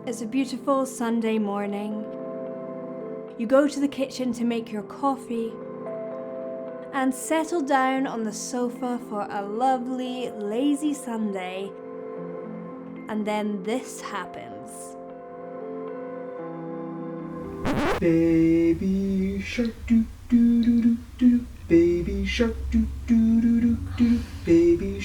It's a beautiful Sunday morning. You go to the kitchen to make your coffee and settle down on the sofa for a lovely, lazy Sunday. And then this happens. Baby shark doo doo doo doo doo. Baby shark doo doo doo doo doo. Baby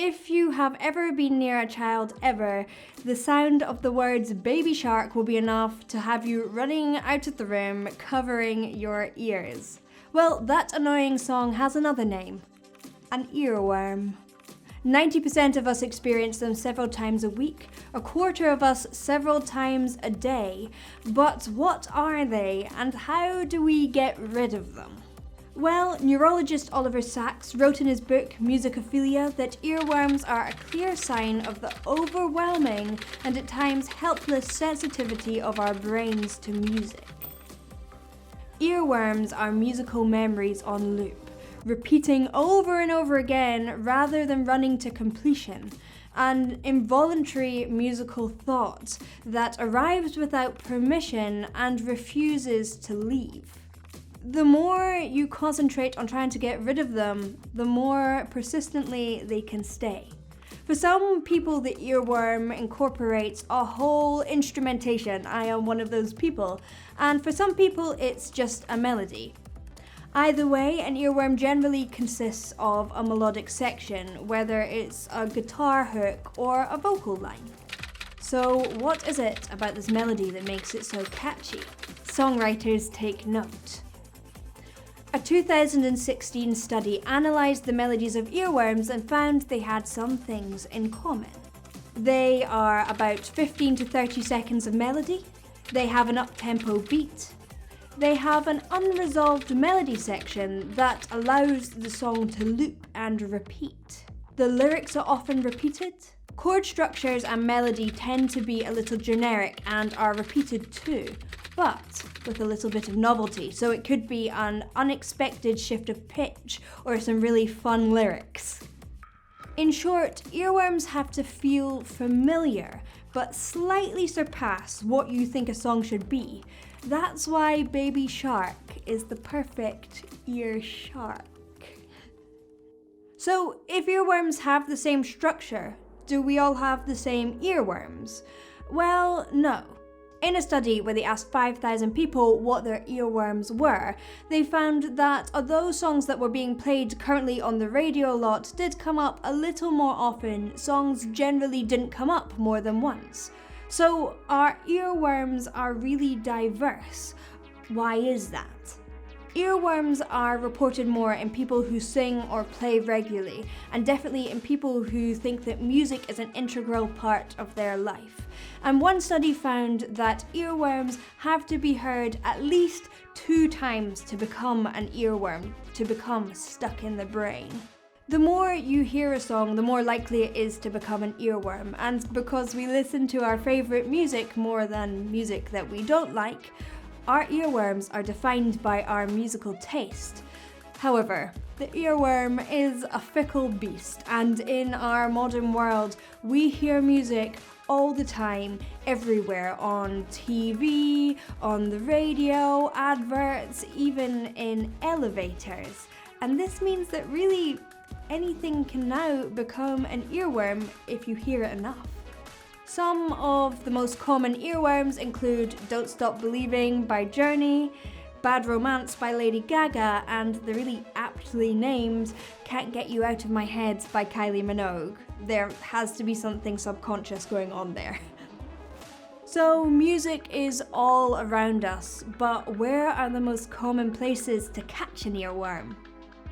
If you have ever been near a child ever, the sound of the words baby shark will be enough to have you running out of the room, covering your ears. Well, that annoying song has another name. An earworm. 90% of us experience them several times a week, a quarter of us several times a day. But what are they, and how do we get rid of them? Well, neurologist Oliver Sacks wrote in his book Musicophilia that earworms are a clear sign of the overwhelming and at times helpless sensitivity of our brains to music. Earworms are musical memories on loop, repeating over and over again rather than running to completion, an involuntary musical thought that arrives without permission and refuses to leave. The more you concentrate on trying to get rid of them, the more persistently they can stay. For some people, the earworm incorporates a whole instrumentation. I am one of those people. And for some people, it's just a melody. Either way, an earworm generally consists of a melodic section, whether it's a guitar hook or a vocal line. So what is it about this melody that makes it so catchy? Songwriters take note. A 2016 study analysed the melodies of earworms and found they had some things in common. They are about 15 to 30 seconds of melody, they have an up-tempo beat, they have an unresolved melody section that allows the song to loop and repeat. The lyrics are often repeated. Chord structures and melody tend to be a little generic and are repeated too, but with a little bit of novelty, so it could be an unexpected shift of pitch or some really fun lyrics. In short, earworms have to feel familiar, but slightly surpass what you think a song should be. That's why Baby Shark is the perfect ear shark. So, if earworms have the same structure, do we all have the same earworms? Well, no. In a study where they asked 5,000 people what their earworms were, they found that although songs that were being played currently on the radio a lot did come up a little more often, songs generally didn't come up more than once. So our earworms are really diverse. Why is that? Earworms are reported more in people who sing or play regularly, and definitely in people who think that music is an integral part of their life. And one study found that earworms have to be heard at least 2 times to become an earworm, to become stuck in the brain. The more you hear a song, the more likely it is to become an earworm, and because we listen to our favourite music more than music that we don't like, our earworms are defined by our musical taste. However, the earworm is a fickle beast, and in our modern world, we hear music all the time, everywhere, on TV, on the radio, adverts, even in elevators. And this means that really anything can now become an earworm if you hear it enough. Some of the most common earworms include Don't Stop Believing by Journey, Bad Romance by Lady Gaga, and the really aptly named Can't Get You Out of My Head by Kylie Minogue. There has to be something subconscious going on there. So music is all around us, but where are the most common places to catch an earworm?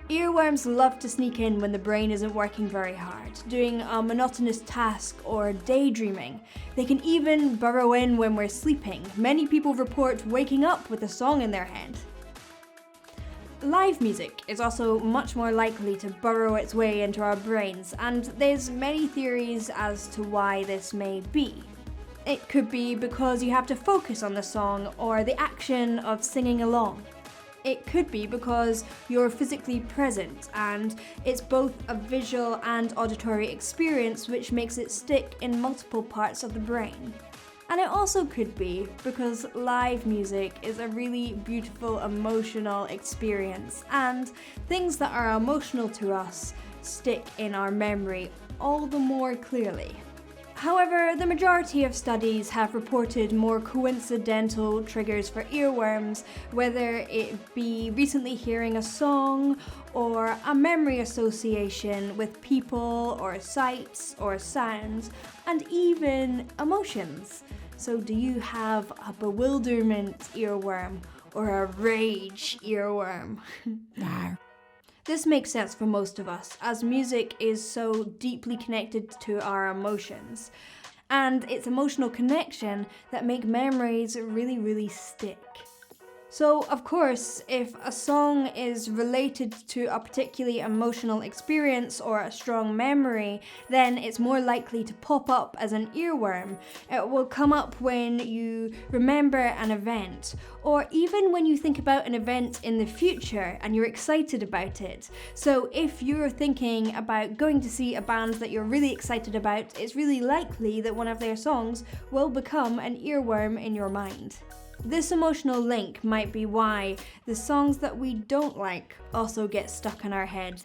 Earworms love to sneak in when the brain isn't working very hard, doing a monotonous task or daydreaming. They can even burrow in when we're sleeping. Many people report waking up with a song in their head. Live music is also much more likely to burrow its way into our brains, and there's many theories as to why this may be. It could be because you have to focus on the song or the action of singing along. It could be because you're physically present and it's both a visual and auditory experience, which makes it stick in multiple parts of the brain. And it also could be because live music is a really beautiful emotional experience, and things that are emotional to us stick in our memory all the more clearly. However, the majority of studies have reported more coincidental triggers for earworms, whether it be recently hearing a song or a memory association with people or sights or sounds, and even emotions. So do you have a bewilderment earworm or a rage earworm? No. This makes sense for most of us, as music is so deeply connected to our emotions. And it's emotional connection that make memories really, really stick. So, of course, if a song is related to a particularly emotional experience or a strong memory, then it's more likely to pop up as an earworm. It will come up when you remember an event, or even when you think about an event in the future and you're excited about it. So, if you're thinking about going to see a band that you're really excited about, it's really likely that one of their songs will become an earworm in your mind. This emotional link might be why the songs that we don't like also get stuck in our head.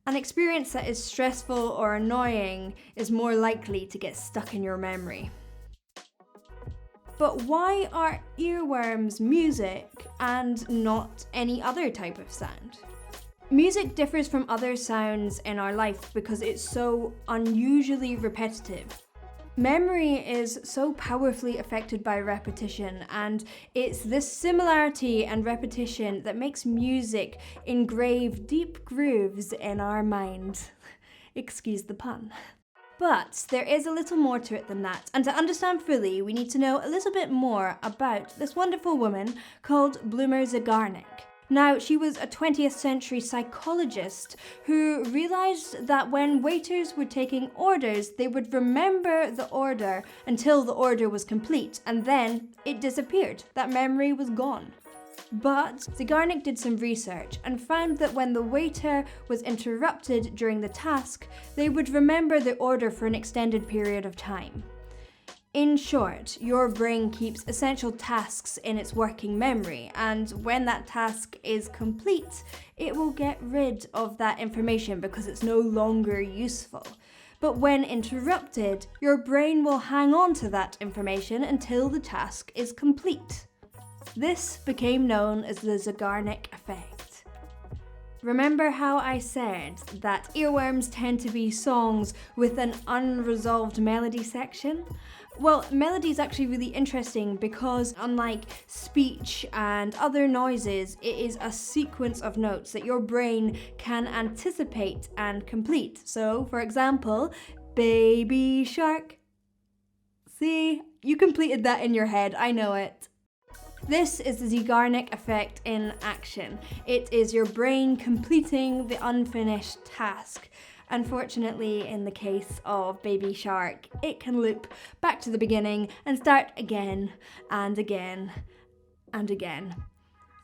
An experience that is stressful or annoying is more likely to get stuck in your memory. But why are earworms music and not any other type of sound? Music differs from other sounds in our life because it's so unusually repetitive. Memory is so powerfully affected by repetition, and it's this similarity and repetition that makes music engrave deep grooves in our mind. Excuse the pun. But there is a little more to it than that, and to understand fully, we need to know a little bit more about this wonderful woman called Bloomer Zygarnik. Now, she was a 20th century psychologist who realized that when waiters were taking orders, they would remember the order until the order was complete, and then it disappeared. That memory was gone. But Zygarnik did some research and found that when the waiter was interrupted during the task, they would remember the order for an extended period of time. In short, your brain keeps essential tasks in its working memory, and when that task is complete, it will get rid of that information because it's no longer useful. But when interrupted, your brain will hang on to that information until the task is complete. This became known as the Zygarnik effect. Remember how I said that earworms tend to be songs with an unresolved melody section? Well, melody is actually really interesting because unlike speech and other noises, it is a sequence of notes that your brain can anticipate and complete. So, for example, Baby Shark. See, you completed that in your head, I know it. This is the Zygarnik effect in action. It is your brain completing the unfinished task. Unfortunately, in the case of Baby Shark, it can loop back to the beginning and start again and again and again.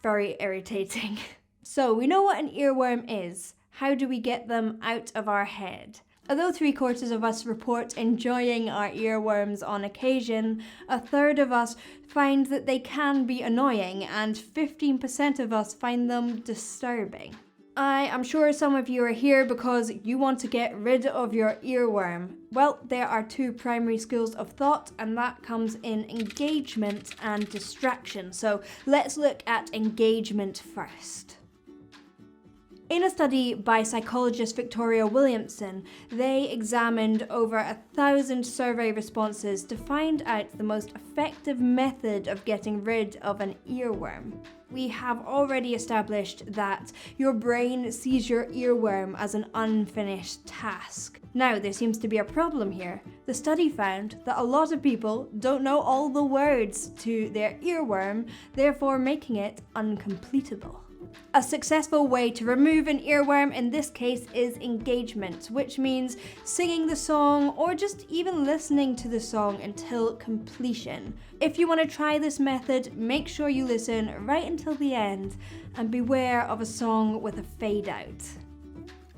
Very irritating. So we know what an earworm is. How do we get them out of our head? Although 3/4 of us report enjoying our earworms on occasion, 1/3 of us find that they can be annoying, and 15% of us find them disturbing. I am sure some of you are here because you want to get rid of your earworm. Well, there are two primary schools of thought, and that comes in engagement and distraction. So let's look at engagement first. In a study by psychologist Victoria Williamson, they examined over 1,000 survey responses to find out the most effective method of getting rid of an earworm. We have already established that your brain sees your earworm as an unfinished task. Now, there seems to be a problem here. The study found that a lot of people don't know all the words to their earworm, therefore making it uncompletable. A successful way to remove an earworm in this case is engagement, which means singing the song or just even listening to the song until completion. If you want to try this method, make sure you listen right until the end and beware of a song with a fade out.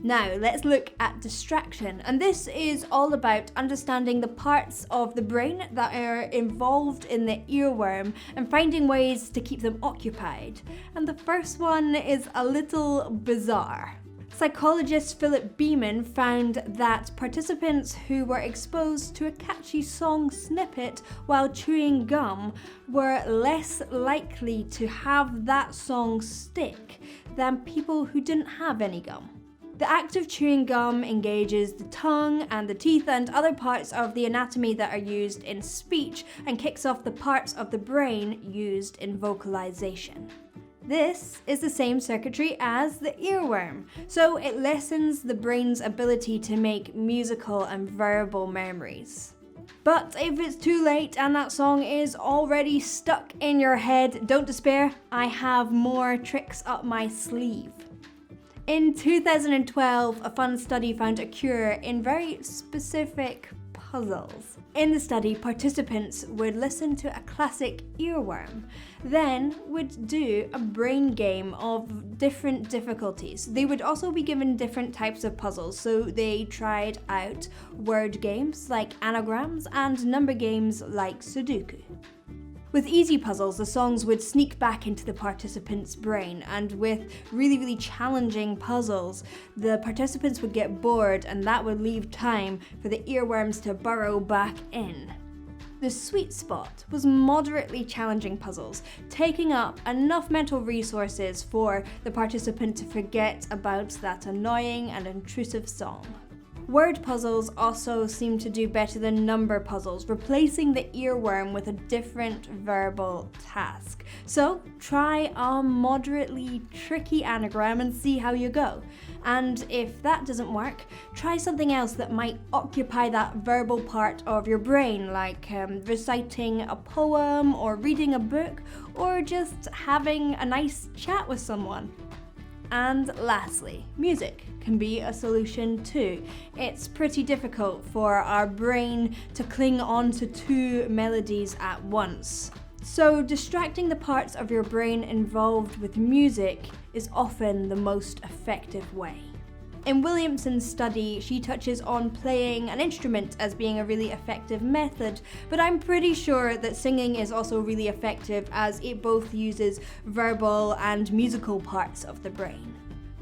Now, let's look at distraction, and this is all about understanding the parts of the brain that are involved in the earworm and finding ways to keep them occupied. And the first one is a little bizarre. Psychologist Philip Beeman found that participants who were exposed to a catchy song snippet while chewing gum were less likely to have that song stick than people who didn't have any gum. The act of chewing gum engages the tongue and the teeth and other parts of the anatomy that are used in speech and kicks off the parts of the brain used in vocalization. This is the same circuitry as the earworm, so it lessens the brain's ability to make musical and verbal memories. But if it's too late and that song is already stuck in your head, don't despair, I have more tricks up my sleeve. In 2012, a fun study found a cure in very specific puzzles. In the study, participants would listen to a classic earworm, then would do a brain game of different difficulties. They would also be given different types of puzzles, so they tried out word games like anagrams and number games like Sudoku. With easy puzzles, the songs would sneak back into the participant's brain, and with really challenging puzzles, the participants would get bored and that would leave time for the earworms to burrow back in. The sweet spot was moderately challenging puzzles, taking up enough mental resources for the participant to forget about that annoying and intrusive song. Word puzzles also seem to do better than number puzzles, replacing the earworm with a different verbal task. So try a moderately tricky anagram and see how you go. And if that doesn't work, try something else that might occupy that verbal part of your brain, like reciting a poem or reading a book or just having a nice chat with someone. And lastly, music can be a solution too. It's pretty difficult for our brain to cling on to two melodies at once. So distracting the parts of your brain involved with music is often the most effective way. In Williamson's study, she touches on playing an instrument as being a really effective method, but I'm pretty sure that singing is also really effective as it both uses verbal and musical parts of the brain.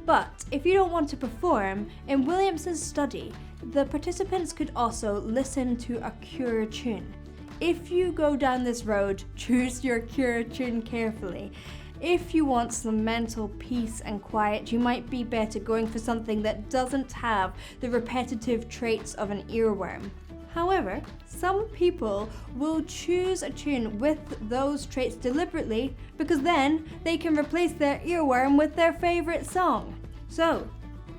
But if you don't want to perform, in Williamson's study, the participants could also listen to a cure tune. If you go down this road, choose your cure tune carefully. If you want some mental peace and quiet, you might be better going for something that doesn't have the repetitive traits of an earworm. However, some people will choose a tune with those traits deliberately because then they can replace their earworm with their favorite song. So,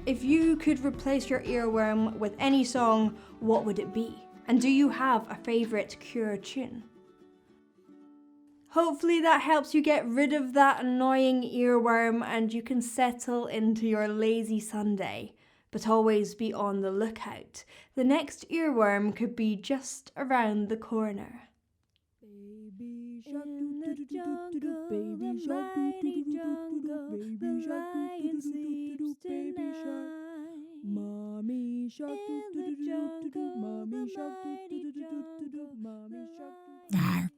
if you could replace your earworm with any song, what would it be? And do you have a favorite cure tune? Hopefully that helps you get rid of that annoying earworm and you can settle into your lazy Sunday. But always be on the lookout. The next earworm could be just around the corner. Baby shark, In the jungle, baby the shark, mighty jungle, baby the shark, lion sleeps baby shark, tonight. mommy shark, In the jungle, mommy the shark, mighty jungle, mommy shark. the lion